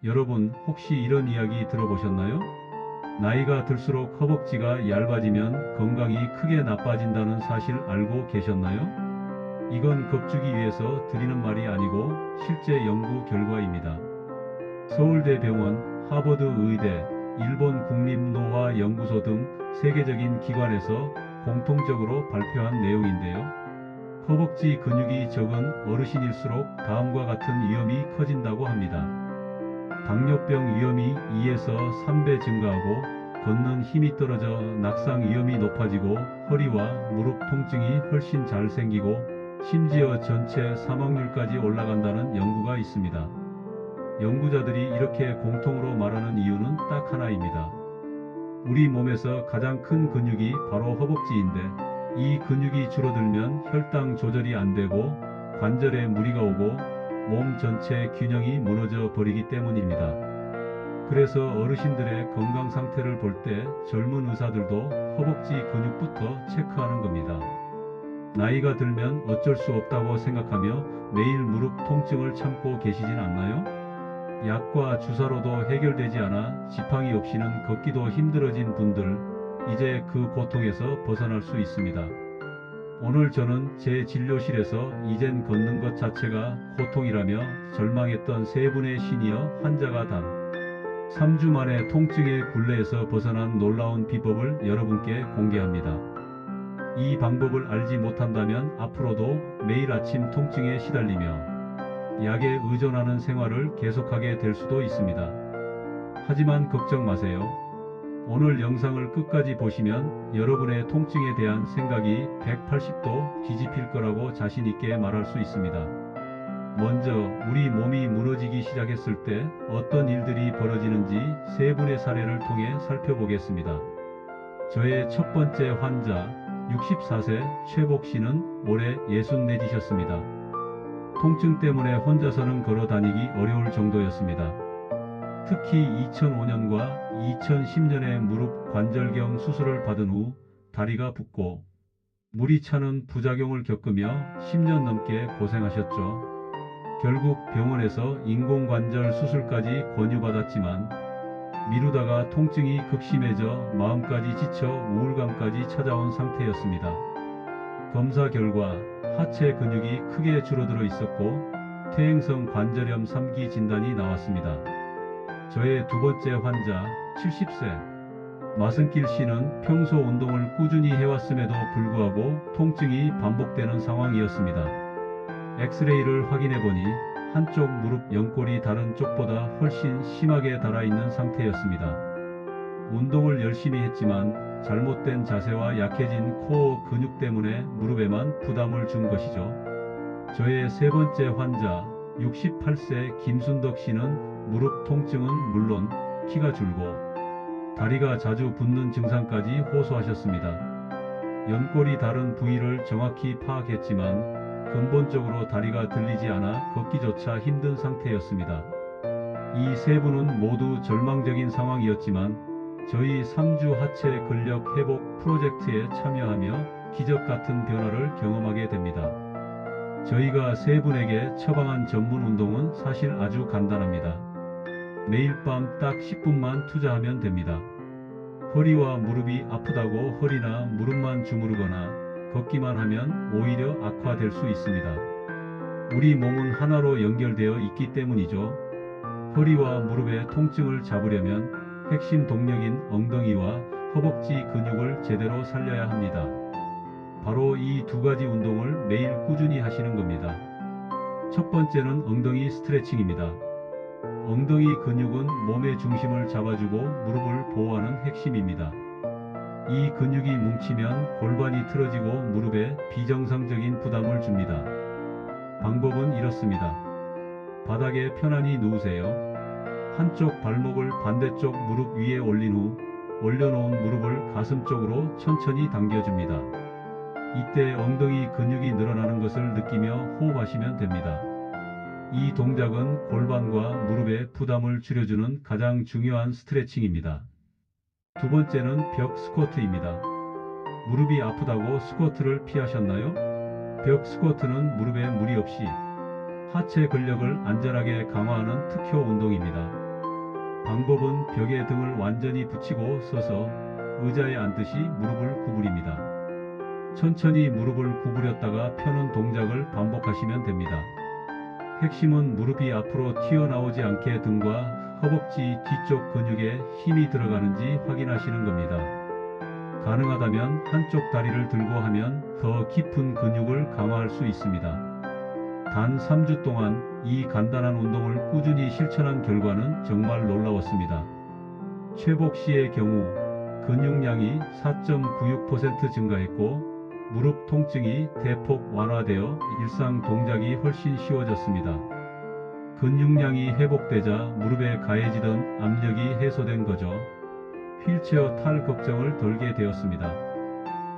여러분 혹시 이런 이야기 들어보셨나요? 나이가 들수록 허벅지가 얇아지면 건강이 크게 나빠진다는 사실 알고 계셨나요? 이건 겁주기 위해서 드리는 말이 아니고 실제 연구 결과입니다. 서울대병원, 하버드 의대, 일본 국립노화연구소 등 세계적인 기관에서 공통적으로 발표한 내용인데요. 허벅지 근육이 적은 어르신일수록 다음과 같은 위험이 커진다고 합니다. 당뇨병 위험이 2에서 3배 증가하고 걷는 힘이 떨어져 낙상 위험이 높아지고 허리와 무릎 통증이 훨씬 잘 생기고 심지어 전체 사망률까지 올라간다는 연구가 있습니다. 연구자들이 이렇게 공통으로 말하는 이유는 딱 하나입니다. 우리 몸에서 가장 큰 근육이 바로 허벅지인데 이 근육이 줄어들면 혈당 조절이 안 되고 관절에 무리가 오고 몸 전체 균형이 무너져 버리기 때문입니다. 그래서 어르신들의 건강 상태를 볼 때 젊은 의사들도 허벅지 근육부터 체크하는 겁니다. 나이가 들면 어쩔 수 없다고 생각하며 매일 무릎 통증을 참고 계시진 않나요? 약과 주사로도 해결되지 않아 지팡이 없이는 걷기도 힘들어진 분들, 이제 그 고통에서 벗어날 수 있습니다. 오늘 저는 제 진료실에서 이젠 걷는 것 자체가 고통이라며 절망했던 세 분의 시니어 환자가 단 3주 만에 통증의 굴레에서 벗어난 놀라운 비법을 여러분께 공개합니다. 이 방법을 알지 못한다면 앞으로도 매일 아침 통증에 시달리며 약에 의존하는 생활을 계속하게 될 수도 있습니다. 하지만 걱정 마세요. 오늘 영상을 끝까지 보시면 여러분의 통증에 대한 생각이 180도 뒤집힐 거라고 자신 있게 말할 수 있습니다. 먼저 우리 몸이 무너지기 시작했을 때 어떤 일들이 벌어지는지 세 분의 사례를 통해 살펴보겠습니다. 저의 첫 번째 환자 64세 최복 씨는 올해 64이셨습니다. 통증 때문에 혼자서는 걸어 다니기 어려울 정도였습니다. 특히 2005년과 2010년에 무릎 관절경 수술을 받은 후 다리가 붓고 물이 차는 부작용을 겪으며 10년 넘게 고생하셨죠. 결국 병원에서 인공관절 수술까지 권유받았지만 미루다가 통증이 극심해져 마음까지 지쳐 우울감까지 찾아온 상태였습니다. 검사 결과 하체 근육이 크게 줄어들어 있었고 퇴행성 관절염 3기 진단이 나왔습니다. 저의 두 번째 환자 70세 마승길 씨는 평소 운동을 꾸준히 해왔음에도 불구하고 통증이 반복되는 상황이었습니다. 엑스레이를 확인해보니 한쪽 무릎 연골이 다른 쪽보다 훨씬 심하게 닳아있는 상태였습니다. 운동을 열심히 했지만 잘못된 자세와 약해진 코어 근육 때문에 무릎에만 부담을 준 것이죠. 저의 세 번째 환자 68세 김순덕 씨는 무릎 통증은 물론 키가 줄고 다리가 자주 붓는 증상까지 호소하셨습니다. 연골이 다른 부위를 정확히 파악했지만 근본적으로 다리가 들리지 않아 걷기조차 힘든 상태였습니다. 이 세 분은 모두 절망적인 상황이었지만 저희 3주 하체 근력 회복 프로젝트에 참여하며 기적 같은 변화를 경험하게 됩니다. 저희가 세 분에게 처방한 전문 운동은 사실 아주 간단합니다. 매일 밤 딱 10분만 투자하면 됩니다. 허리와 무릎이 아프다고 허리나 무릎만 주무르거나 걷기만 하면 오히려 악화될 수 있습니다. 우리 몸은 하나로 연결되어 있기 때문이죠. 허리와 무릎의 통증을 잡으려면 핵심 동력인 엉덩이와 허벅지 근육을 제대로 살려야 합니다. 바로 이 두 가지 운동을 매일 꾸준히 하시는 겁니다. 첫 번째는 엉덩이 스트레칭입니다. 엉덩이 근육은 몸의 중심을 잡아주고 무릎을 보호하는 핵심입니다. 이 근육이 뭉치면 골반이 틀어지고 무릎에 비정상적인 부담을 줍니다. 방법은 이렇습니다. 바닥에 편안히 누우세요. 한쪽 발목을 반대쪽 무릎 위에 올린 후 올려놓은 무릎을 가슴 쪽으로 천천히 당겨줍니다. 이때 엉덩이 근육이 늘어나는 것을 느끼며 호흡하시면 됩니다. 이 동작은 골반과 무릎의 부담을 줄여주는 가장 중요한 스트레칭입니다. 두 번째는 벽 스쿼트입니다. 무릎이 아프다고 스쿼트를 피하셨나요? 벽 스쿼트는 무릎에 무리 없이 하체 근력을 안전하게 강화하는 특효 운동입니다. 비법은 벽에 등을 완전히 붙이고 서서 의자에 앉듯이 무릎을 구부립니다. 천천히 무릎을 구부렸다가 펴는 동작을 반복하시면 됩니다. 핵심은 무릎이 앞으로 튀어나오지 않게 등과 허벅지 뒤쪽 근육에 힘이 들어가는지 확인하시는 겁니다. 가능하다면 한쪽 다리를 들고 하면 더 깊은 근육을 강화할 수 있습니다. 단 3주 동안 이 간단한 운동을 꾸준히 실천한 결과는 정말 놀라웠습니다. 최복 씨의 경우 근육량이 4.96% 증가했고 무릎 통증이 대폭 완화되어 일상 동작이 훨씬 쉬워졌습니다. 근육량이 회복되자 무릎에 가해지던 압력이 해소된 거죠. 휠체어 탈 걱정을 덜게 되었습니다.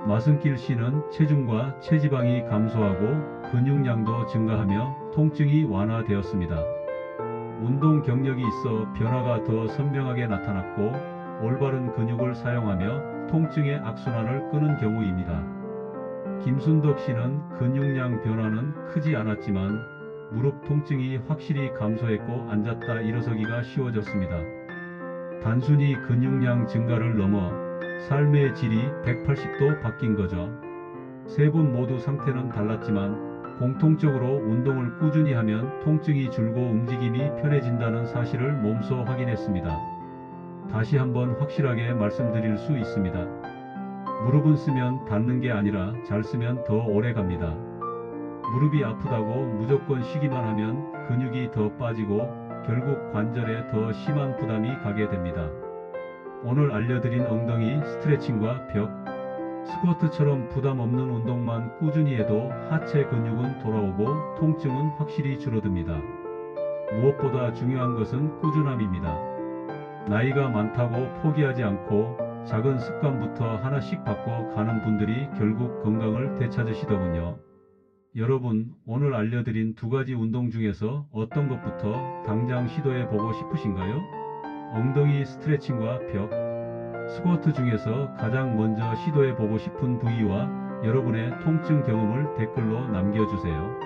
마승길 씨는 체중과 체지방이 감소하고 근육량도 증가하며 통증이 완화되었습니다. 운동 경력이 있어 변화가 더 선명하게 나타났고 올바른 근육을 사용하며 통증의 악순환을 끄는 경우입니다. 김순덕 씨는 근육량 변화는 크지 않았지만 무릎 통증이 확실히 감소했고 앉았다 일어서기가 쉬워졌습니다. 단순히 근육량 증가를 넘어 삶의 질이 180도 바뀐 거죠. 세 분 모두 상태는 달랐지만 공통적으로 운동을 꾸준히 하면 통증이 줄고 움직임이 편해진다는 사실을 몸소 확인했습니다. 다시 한번 확실하게 말씀드릴 수 있습니다. 무릎은 쓰면 닿는 게 아니라 잘 쓰면 더 오래 갑니다. 무릎이 아프다고 무조건 쉬기만 하면 근육이 더 빠지고 결국 관절에 더 심한 부담이 가게 됩니다. 오늘 알려드린 엉덩이 스트레칭과 벽, 스쿼트처럼 부담 없는 운동만 꾸준히 해도 하체 근육은 돌아오고 통증은 확실히 줄어듭니다. 무엇보다 중요한 것은 꾸준함입니다. 나이가 많다고 포기하지 않고 작은 습관부터 하나씩 바꿔 가는 분들이 결국 건강을 되찾으시더군요. 여러분, 오늘 알려드린 두 가지 운동 중에서 어떤 것부터 당장 시도해 보고 싶으신가요? 엉덩이 스트레칭과 벽, 스쿼트 중에서 가장 먼저 시도해 보고 싶은 부위와 여러분의 통증 경험을 댓글로 남겨주세요.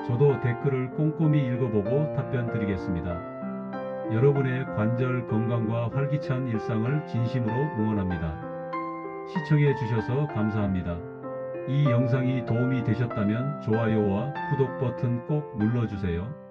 저도 댓글을 꼼꼼히 읽어보고 답변 드리겠습니다. 여러분의 관절 건강과 활기찬 일상을 진심으로 응원합니다. 시청해 주셔서 감사합니다. 이 영상이 도움이 되셨다면 좋아요와 구독 버튼 꼭 눌러주세요.